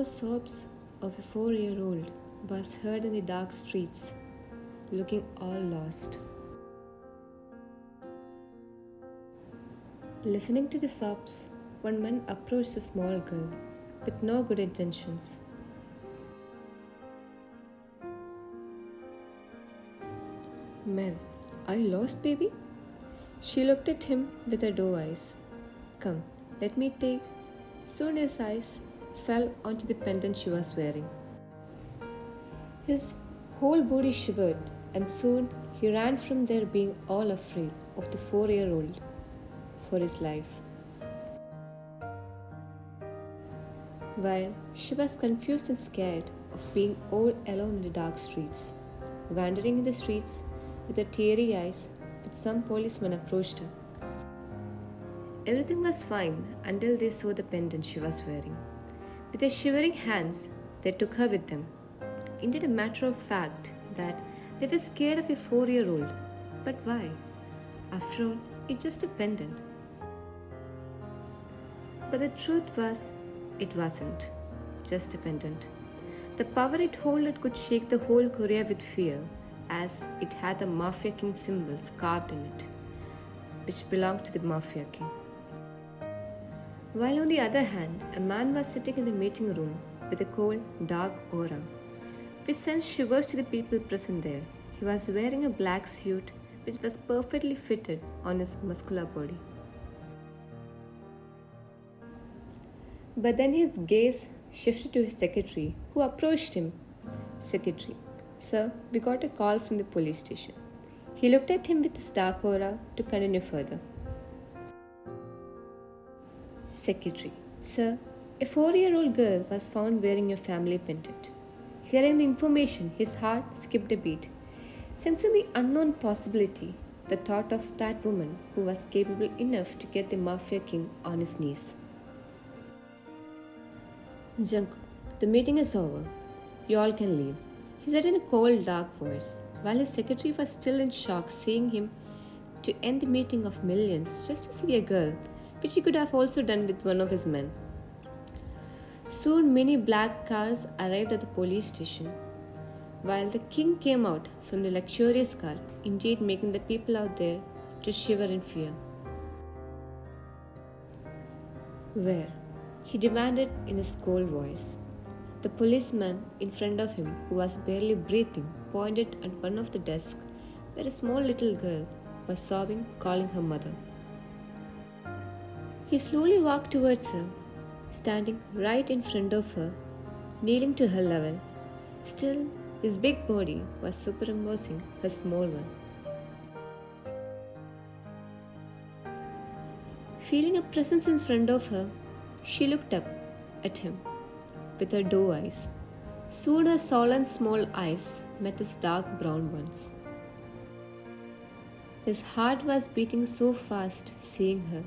small sobs of a 4-year-old was heard in the dark streets, looking all lost. Listening to the sobs, one man approached the small girl with no good intentions. "Ma'am, are you lost, baby?" She looked at him with her doe eyes. "Come, let me take." Soon his eyes fell onto the pendant she was wearing. His whole body shivered, and soon he ran from there, being all afraid of the 4-year-old for his life. While she was confused and scared of being all alone in the dark streets, wandering in the streets with her teary eyes, but some policemen approached her. Everything was fine until they saw the pendant she was wearing. With their shivering hands, they took her with them. Indeed, a matter of fact that they were scared of a 4-year-old. But why? After all, it's just a pendant. But the truth was, it wasn't just a pendant. The power it held could shake the whole Korea with fear, as it had the Mafia King symbols carved in it, which belonged to the Mafia King. While on the other hand, a man was sitting in the meeting room with a cold, dark aura, which sent shivers to the people present there. He was wearing a black suit which was perfectly fitted on his muscular body. But then his gaze shifted to his secretary, who approached him. "Secretary, sir, we got a call from the police station." He looked at him with his dark aura to continue further. Secretary, "Sir, a 4-year-old girl was found wearing your family pendant." Hearing the information, his heart skipped a beat. Sensing the unknown possibility, the thought of that woman who was capable enough to get the Mafia King on his knees. "Jungkook, the meeting is over. You all can leave," he said in a cold, dark voice, while his secretary was still in shock, seeing him to end the meeting of millions just to see a girl, which he could have also done with one of his men. Soon many black cars arrived at the police station, while the king came out from the luxurious car, indeed making the people out there to shiver in fear. "Where?" he demanded in his cold voice. The policeman in front of him, who was barely breathing, pointed at one of the desks where a small little girl was sobbing, calling her mother. He slowly walked towards her, standing right in front of her, kneeling to her level. Still, his big body was superimposing her small one. Feeling a presence in front of her, she looked up at him with her doe eyes. Soon her solemn small eyes met his dark brown ones. His heart was beating so fast seeing her,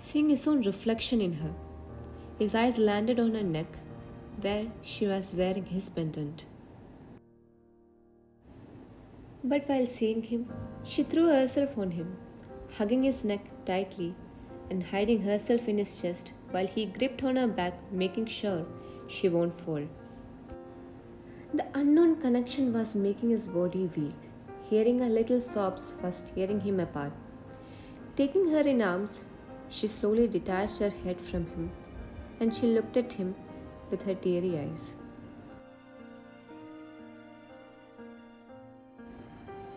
seeing his own reflection in her. His eyes landed on her neck where she was wearing his pendant. But while seeing him, she threw herself on him, hugging his neck tightly and hiding herself in his chest while he gripped on her back, making sure she won't fall. The unknown connection was making his body weak. Hearing her little sobs was tearing him apart. Taking her in arms, she slowly detached her head from him, and she looked at him with her teary eyes.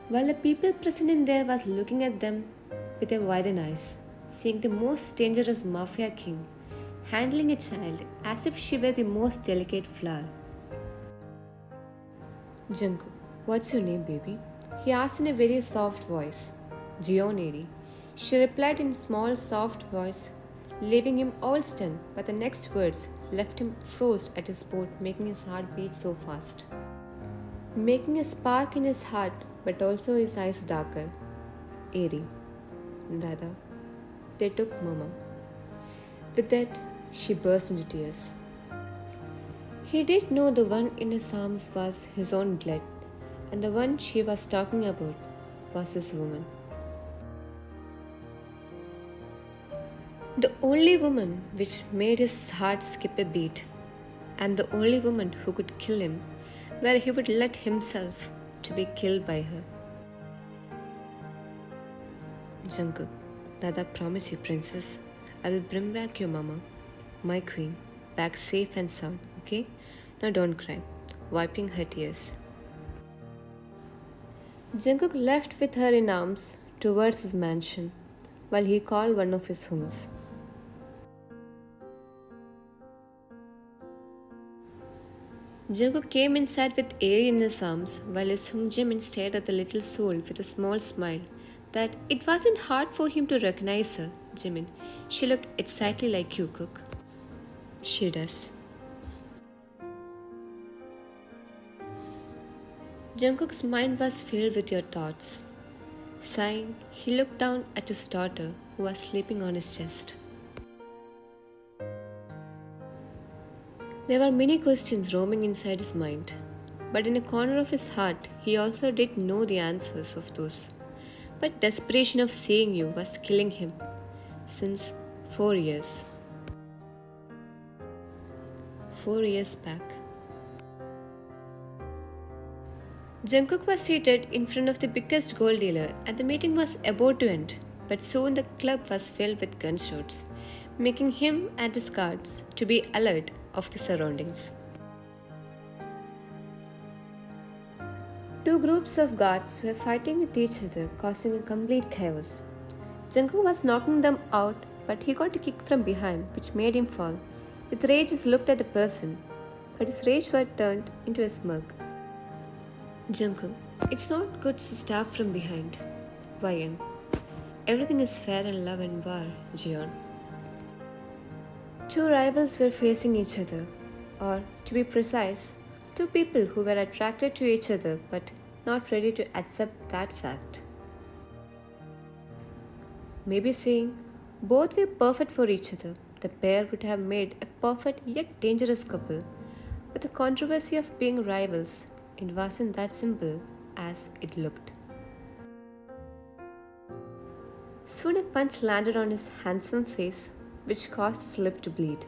While the people present in there was looking at them with their widened eyes, seeing the most dangerous Mafia King handling a child as if she were the most delicate flower. "Jungkook, what's your name, baby?" he asked in a very soft voice. "Jeoneri," she replied in a small, soft voice, leaving him all stunned, but the next words left him froze at his spot, making his heart beat so fast, making a spark in his heart, but also his eyes darker. "Eri, Dada, they took Mama." With that, she burst into tears. He did know the one in his arms was his own blood, and the one she was talking about was his woman. The only woman which made his heart skip a beat. and the only woman who could kill him, where he would let himself to be killed by her. Jungkook, Dada promise you, princess, I will bring back your mama, my queen, back safe and sound, okay? Now don't cry. Wiping her tears. Jungkook left with her in arms towards his mansion, while he called one of his hungs. Jungkook came inside with Aerie in his arms, while his hung Jimin stared at the little soul with a small smile. That it wasn't hard for him to recognize her, Jimin. She looked exactly like you, Cook. She does. Jungkook's mind was filled with your thoughts. Sighing, he looked down at his daughter, who was sleeping on his chest. There were many questions roaming inside his mind, but in a corner of his heart, he also did know the answers of those. But desperation of seeing you was killing him since 4 years. 4 years back. Jungkook was seated in front of the biggest gold dealer and the meeting was about to end, but soon the club was filled with gunshots, making him and his guards to be alert of the surroundings. Two groups of guards were fighting with each other, causing a complete chaos. Jungkook was knocking them out, but he got a kick from behind, which made him fall. With rage, he looked at the person, but his rage was turned into a smirk. Jungkook, it's not good to stab from behind. Wyan, everything is fair in love and war, Jeon. Two rivals were facing each other, or to be precise, two people who were attracted to each other but not ready to accept that fact. Maybe saying both were perfect for each other, the pair would have made a perfect yet dangerous couple. But the controversy of being rivals, it wasn't that simple as it looked. Soon a punch landed on his handsome face, which caused his lip to bleed.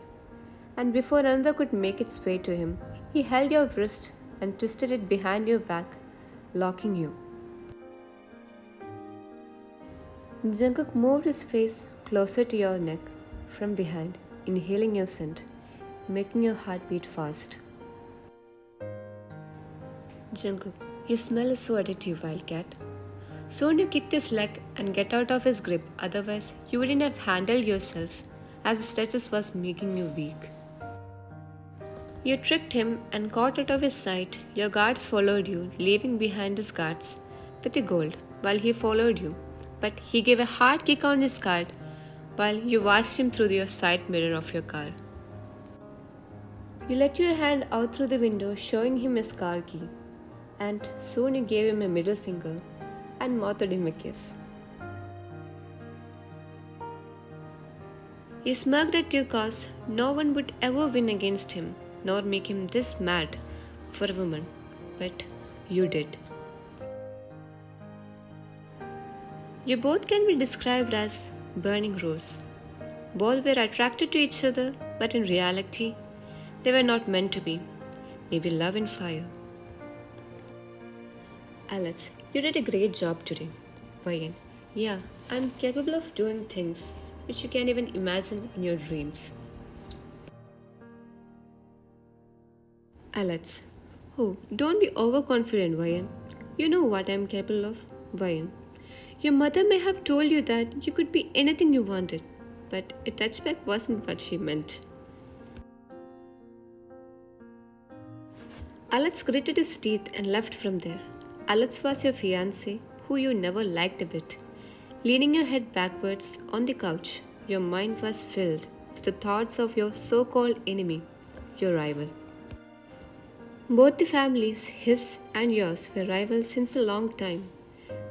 And before another could make its way to him, he held your wrist and twisted it behind your back, locking you. Jungkook moved his face closer to your neck from behind, inhaling your scent, making your heart beat fast. Jungkook, your smell is so addictive, Wildcat. Soon you kicked his leg and get out of his grip, otherwise you wouldn't have handled yourself, as the stretches was making you weak. You tricked him and caught out of his sight. Your guards followed you, leaving behind his guards with the gold while he followed you. But he gave a hard kick on his guard while you watched him through your side mirror of your car. You let your hand out through the window, showing him his car key. And soon you gave him a middle finger and mouthed him a kiss. He smirked at you cause no one would ever win against him, nor make him this mad for a woman, but you did. You both can be described as burning rose. Both were attracted to each other, but in reality, they were not meant to be. Maybe love and fire. Alex, you did a great job today. Wyan, yeah, I'm capable of doing things which you can't even imagine in your dreams. Alex, oh, don't be overconfident, Wyan. You know what I'm capable of, Wyan. Your mother may have told you that you could be anything you wanted, but a touchback wasn't what she meant. Alex gritted his teeth and left from there. Alex was your fiancé, who you never liked a bit. Leaning your head backwards on the couch, your mind was filled with the thoughts of your so-called enemy, your rival. Both the families, his and yours, were rivals since a long time,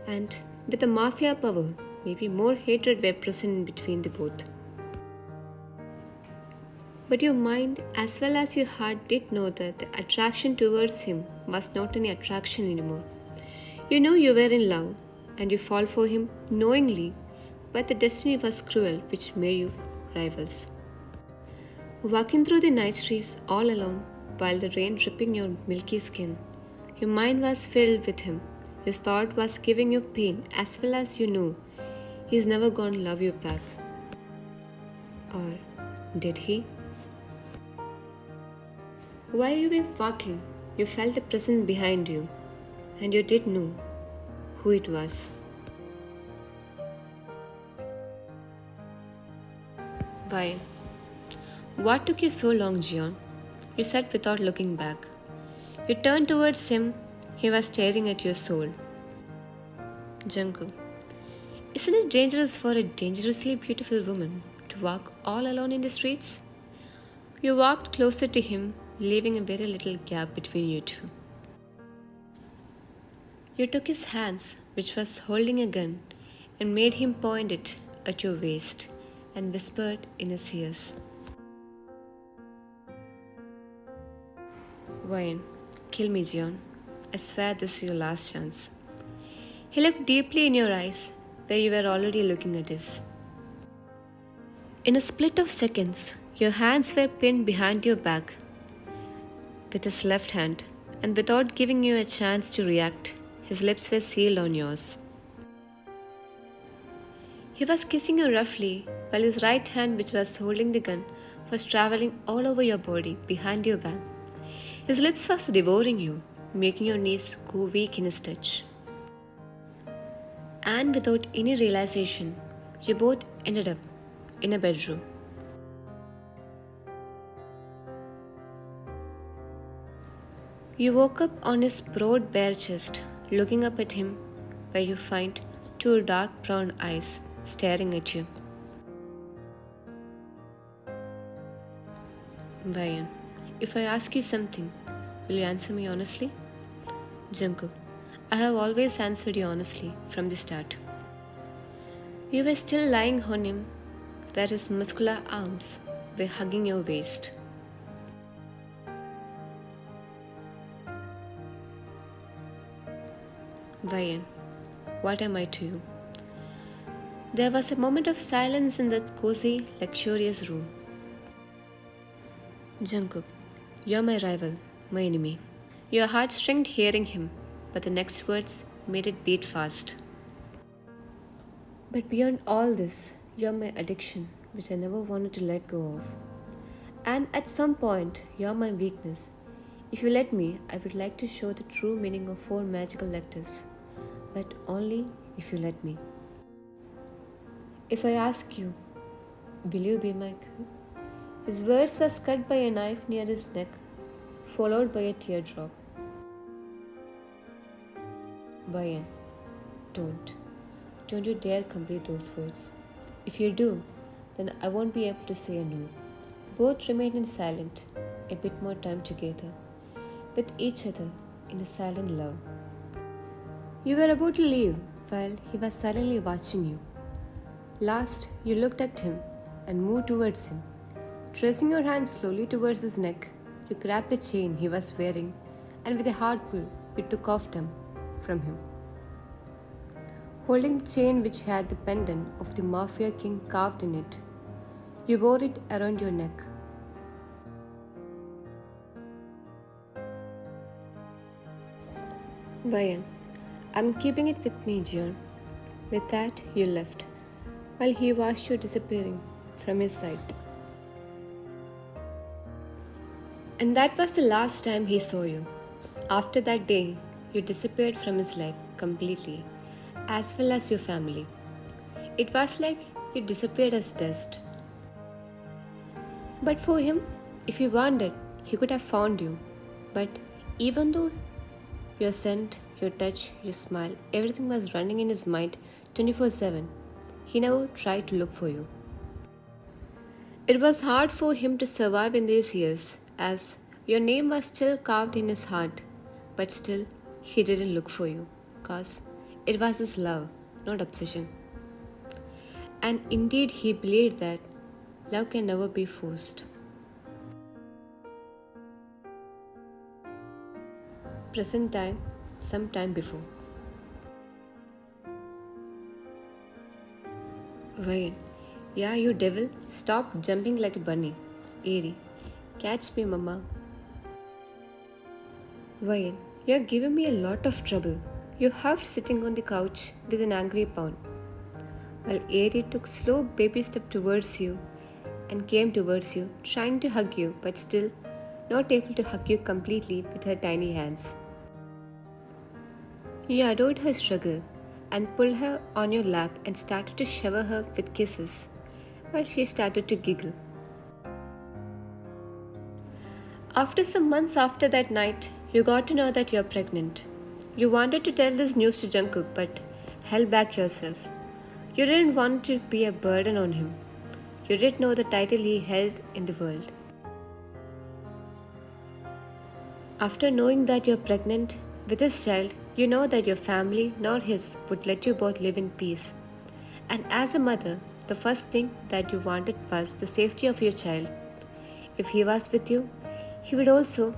and with the mafia power, maybe more hatred were present in between the both. But your mind as well as your heart did know that the attraction towards him was not any attraction anymore. You knew you were in love and you fall for him knowingly, but the destiny was cruel which made you rivals. Walking through the night streets all alone, while the rain dripping your milky skin. Your mind was filled with him. His thought was giving you pain as well as you knew he's never gonna love you back. Or did he? While you were walking, you felt a presence behind you, and you did know who it was. Why? What took you so long, Jion? You said without looking back. You turned towards him. He was staring at your soul. Jungkook, isn't it dangerous for a dangerously beautiful woman to walk all alone in the streets? You walked closer to him, leaving a very little gap between you two. You took his hands, which was holding a gun, and made him point it at your waist and whispered in his ears. Wayne, kill me, Jion. I swear this is your last chance. He looked deeply in your eyes, where you were already looking at his. In a split of seconds, your hands were pinned behind your back with his left hand, and without giving you a chance to react, his lips were sealed on yours. He was kissing you roughly, while his right hand, which was holding the gun, was traveling all over your body behind your back. His lips was devouring you, making your knees go weak in his touch. And without any realization, you both ended up in a bedroom. You woke up on his broad bare chest, looking up at him, where you find two dark brown eyes staring at you. Vayan, if I ask you something, will you answer me honestly? Jungkook, I have always answered you honestly from the start. You were still lying on him, where his muscular arms were hugging your waist. Vayan, what am I to you? There was a moment of silence in that cozy, luxurious room. Jungkook, you're my rival, my enemy. Your heart strained hearing him, but the next words made it beat fast. But beyond all this, you're my addiction, which I never wanted to let go of. And at some point, you're my weakness. If you let me, I would like to show the true meaning of 4 magical letters, but only if you let me. If I ask you, will you be my queen? His words was cut by a knife near his neck, followed by a teardrop. Vayan, don't. Don't you dare complete those words. If you do, then I won't be able to say a no. Both remained silent, a bit more time together, with each other in a silent love. You were about to leave while he was silently watching you. Last, you looked at him and moved towards him. Tracing your hand slowly towards his neck, you grabbed the chain he was wearing and with a hard pull, you took off them from him. Holding the chain which had the pendant of the Mafia King carved in it, you wore it around your neck. Vayan, I'm keeping it with me, Jion. With that, you left, while he watched you disappearing from his sight. And that was the last time he saw you. After that day, you disappeared from his life completely, as well as your family. It was like you disappeared as dust. But for him, if he wanted, he could have found you. But even though your scent, your touch, your smile, everything was running in his mind 24/7, he never tried to look for you. It was hard for him to survive in these years, as your name was still carved in his heart, but still he didn't look for you, cause it was his love, not obsession. And indeed he believed that love can never be forced. Present time, some time before. Wait, yeah, you devil, stop jumping like a bunny. Eerie, catch me, mama. Why? You're giving me a lot of trouble. You huffed sitting on the couch with an angry pound, while Airy took slow baby step towards you and came towards you, trying to hug you, but still not able to hug you completely with her tiny hands. You adored her struggle and pulled her on your lap and started to shower her with kisses, while she started to giggle. After some months after that night, you got to know that you're pregnant. You wanted to tell this news to Jungkook but held back yourself. You didn't want to be a burden on him. You didn't know the title he held in the world. After knowing that you're pregnant with his child, you know that your family nor his would let you both live in peace. And as a mother, the first thing that you wanted was the safety of your child. If he was with you, he would also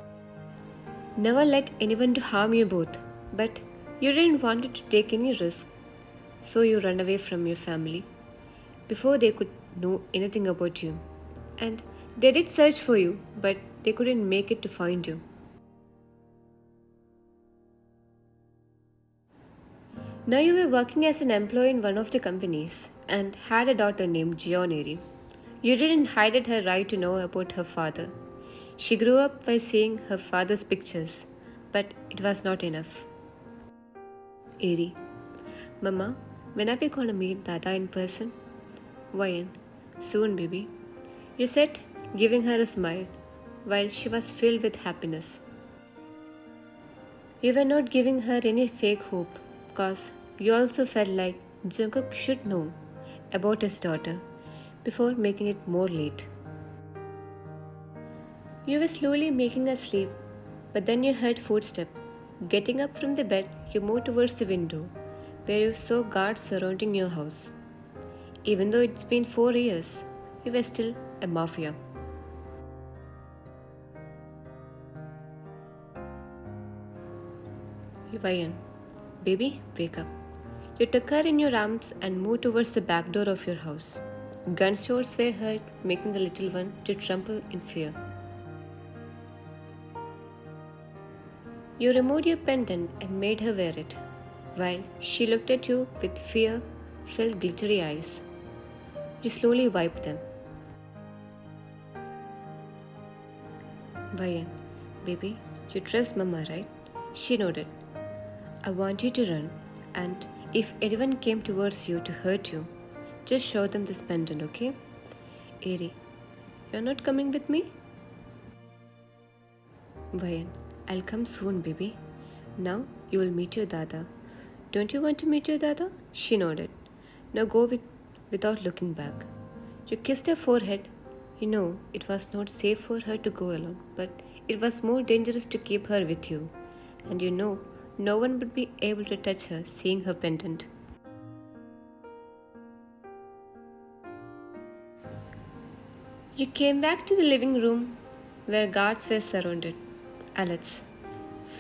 never let anyone to harm you both. But you didn't want to take any risk, so you ran away from your family before they could know anything about you. And they did search for you, but they couldn't make it to find you. Now you were working as an employee in one of the companies and had a daughter named Gioneri. You didn't hide her right to know about her father. She grew up by seeing her father's pictures, but it was not enough. Eri, Mama, when are we gonna meet Dada in person? Wayan, soon, baby. You said, giving her a smile, while she was filled with happiness. You were not giving her any fake hope, because you also felt like Jungkook should know about his daughter before making it more late. You were slowly making her sleep, but then you heard footsteps. Getting up from the bed, you moved towards the window, where you saw guards surrounding your house. Even though it's been 4 years, you were still a mafia. Vayan, baby, wake up. You took her in your arms and moved towards the back door of your house. Gunshots were heard, making the little one to tremble in fear. You removed your pendant and made her wear it, while she looked at you with fear-filled glittery eyes. You slowly wiped them. Vayan, baby, you trust Mama, right? She nodded. I want you to run, and if anyone came towards you to hurt you, just show them this pendant, okay? Eri, you're not coming with me? Vayan, I'll come soon, baby. Now you will meet your Dada. Don't you want to meet your Dada? She nodded. Now go without looking back. You kissed her forehead. You know it was not safe for her to go alone, but it was more dangerous to keep her with you. And you know no one would be able to touch her seeing her pendant. You came back to the living room where guards were surrounded. Alex,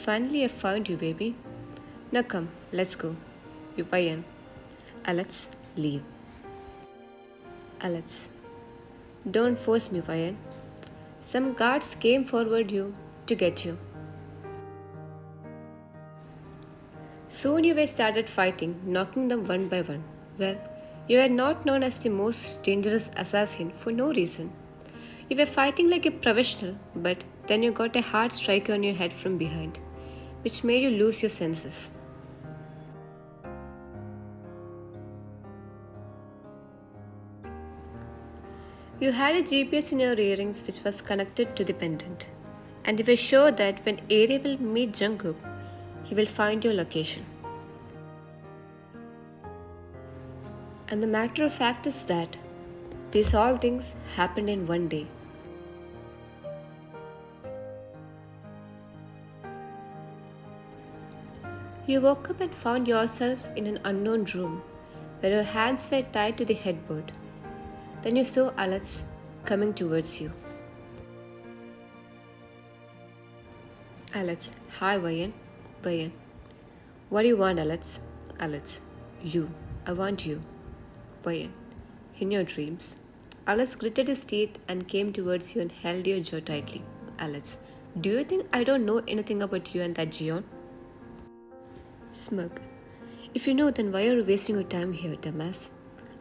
finally I found you, baby. Now come, let's go. You Payan. Alex, leave. Alex, don't force me, Payan. Some guards came forward you to get you. Soon you were started fighting, knocking them one by one. Well, you were not known as the most dangerous assassin for no reason. You were fighting like a professional, but then you got a hard strike on your head from behind, which made you lose your senses. You had a GPS in your earrings which was connected to the pendant, and you were sure that when Ari will meet Jungkook, he will find your location. And the matter of fact is that these all things happened in one day. You woke up and found yourself in an unknown room where your hands were tied to the headboard. Then you saw Alex coming towards you. Alex, hi Vayan. Vayan. What do you want, Alex? Alex, you. I want you. Vayan. In your dreams. Alex gritted his teeth and came towards you and held your jaw tightly. Alex, Do you think I don't know anything about you and that Jion? Smug. If you know, then why are you wasting your time here, dumbass?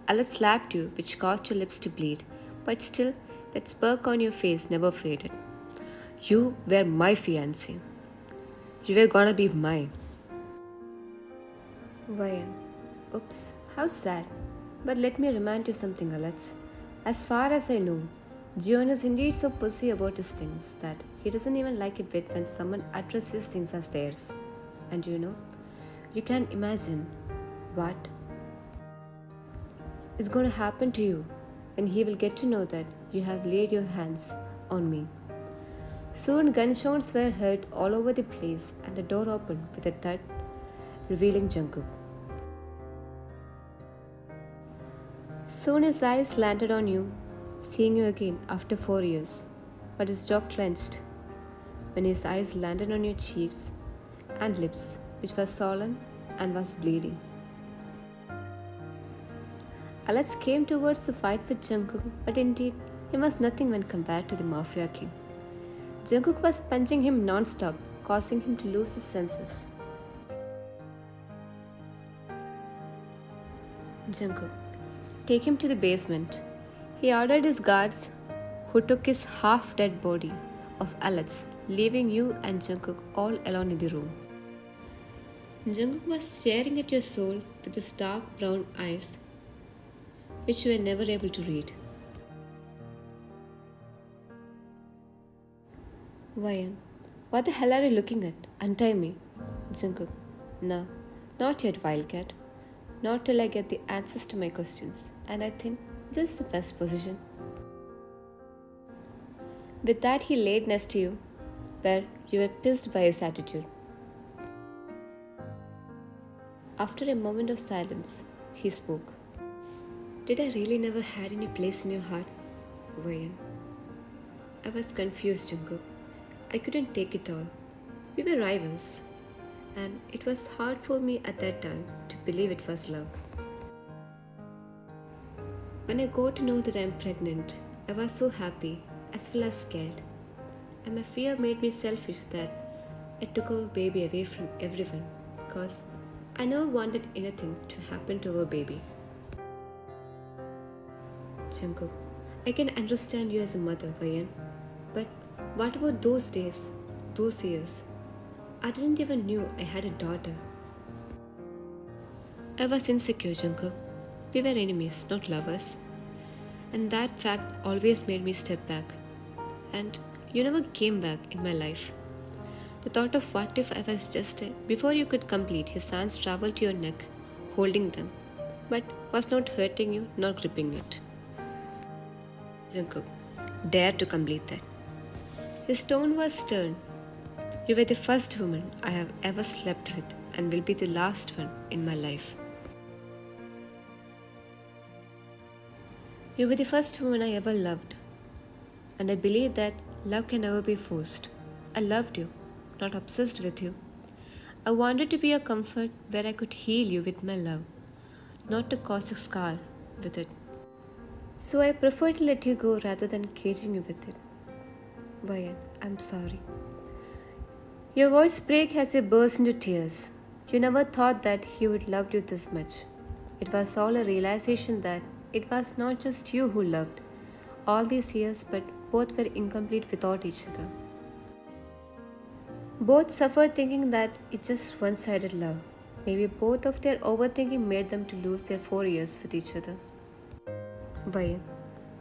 Alex slapped you, which caused your lips to bleed, but still, that smirk on your face never faded. You were my fiancé. You were gonna be mine. Why? Oops, how sad. But let me remind you something, Alex. As far as I know, Jion is indeed so pussy about his things that he doesn't even like it when someone addresses his things as theirs. And you can imagine what is going to happen to you when he will get to know that you have laid your hands on me. Soon gunshots were heard all over the place and the door opened with a thud, revealing Jungkook. Soon his eyes landed on you, seeing you again after 4 years, but his jaw clenched when his eyes landed on your cheeks and lips, which was swollen and was bleeding. Alex came towards to fight with Jungkook, but indeed, he was nothing when compared to the Mafia King. Jungkook was punching him non-stop, causing him to lose his senses. Jungkook, take him to the basement. He ordered his guards, who took his half-dead body of Alex, leaving you and Jungkook all alone in the room. Jungkook was staring at your soul with his dark brown eyes, which you were never able to read. Wayan, what the hell are you looking at? Untie me. Jungkook, no, not yet, Wildcat. Not till I get the answers to my questions, and I think this is the best position. With that, he laid next to you, where you were pissed by his attitude. After a moment of silence, he spoke. Did I really never had any place in your heart, Wayan? I was confused, Jungkook. I couldn't take it all. We were rivals, and it was hard for me at that time to believe it was love. When I got to know that I am pregnant, I was so happy as well as scared, and my fear made me selfish that I took our baby away from everyone because I never wanted anything to happen to our baby. Jungkook, I can understand you as a mother, Wayan, but what about those days, those years? I didn't even knew I had a daughter. I was insecure, Jungkook. We were enemies, not lovers. And that fact always made me step back. And you never came back in my life. The thought of what if I was just before you could complete, his hands traveled to your neck, holding them, but was not hurting you nor gripping it. Jungkook, dare to complete that. His tone was stern. You were the first woman I have ever slept with and will be the last one in my life. You were the first woman I ever loved, and I believe that love can never be forced. I loved you, not obsessed with you. I wanted to be a comfort where I could heal you with my love, not to cause a scar with it. So I prefer to let you go rather than caging you with it. Wayan, I'm sorry. Your voice broke as you burst into tears. You never thought that he would love you this much. It was all a realization that it was not just you who loved all these years, but both were incomplete without each other. Both suffered thinking that it's just one-sided love. Maybe both of their overthinking made them to lose their 4 years with each other. Wayan,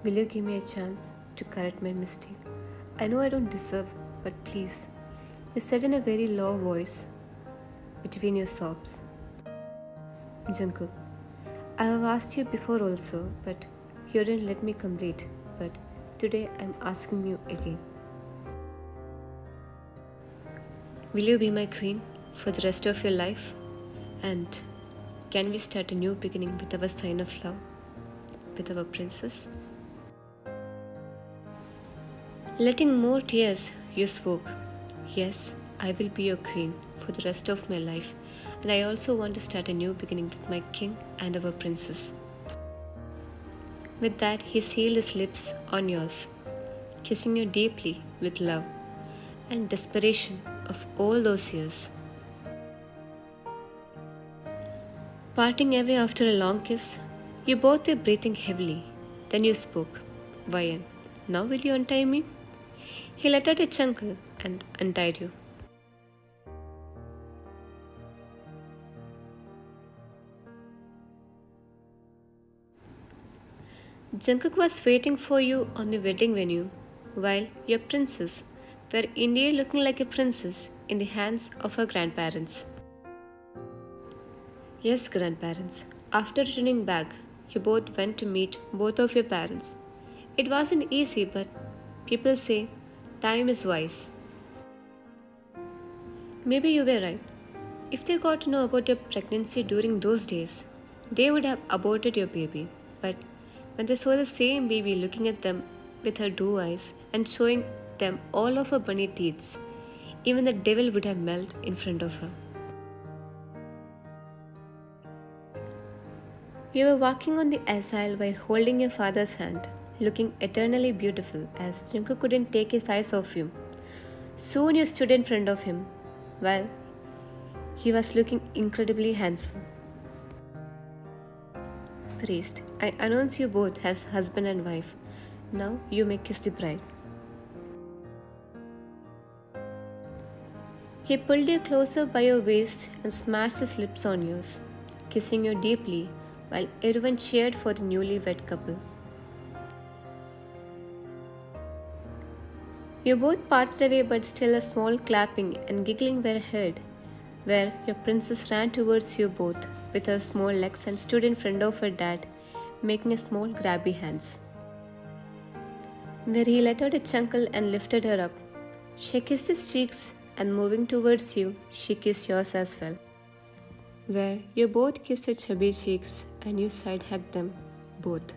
will you give me a chance to correct my mistake? I know I don't deserve, but please, you said in a very low voice between your sobs. Jungkook, I have asked you before also, but you didn't let me complete. But today I'm asking you again. Will you be my queen for the rest of your life? And can we start a new beginning with our sign of love, with our princess? Letting more tears, you spoke. Yes, I will be your queen for the rest of my life, and I also want to start a new beginning with my king and our princess. With that, he sealed his lips on yours, kissing you deeply with love, and desperation of all those years. Parting away after a long kiss, you both were breathing heavily. Then you spoke. Vayan, now will you untie me? He let out a chuckle and untied you. Jungkook was waiting for you on the wedding venue, while your princess were indeed looking like a princess in the hands of her grandparents. Yes, grandparents. After returning back, you both went to meet both of your parents. It wasn't easy, but people say time is wise. Maybe you were right. If they got to know about your pregnancy during those days, they would have aborted your baby. But when they saw the same baby looking at them with her blue eyes and showing them all of her bunny teeth, even the devil would have melted in front of her. You were walking on the aisle while holding your father's hand, looking eternally beautiful as Jungkook couldn't take his eyes off you. Soon you stood in front of him, while he was looking incredibly handsome. Priest, I announce you both as husband and wife. Now you may kiss the bride. He pulled you closer by your waist and smashed his lips on yours, kissing you deeply while everyone cheered for the newlywed couple. You both parted away, but still a small clapping and giggling were heard, where your princess ran towards you both with her small legs and stood in front of her dad, making a small grabby hands. Where he let out a chuckle and lifted her up. She kissed his cheeks, and moving towards you, she kissed yours as well. Where you both kissed her chubby cheeks and you side hugged them both.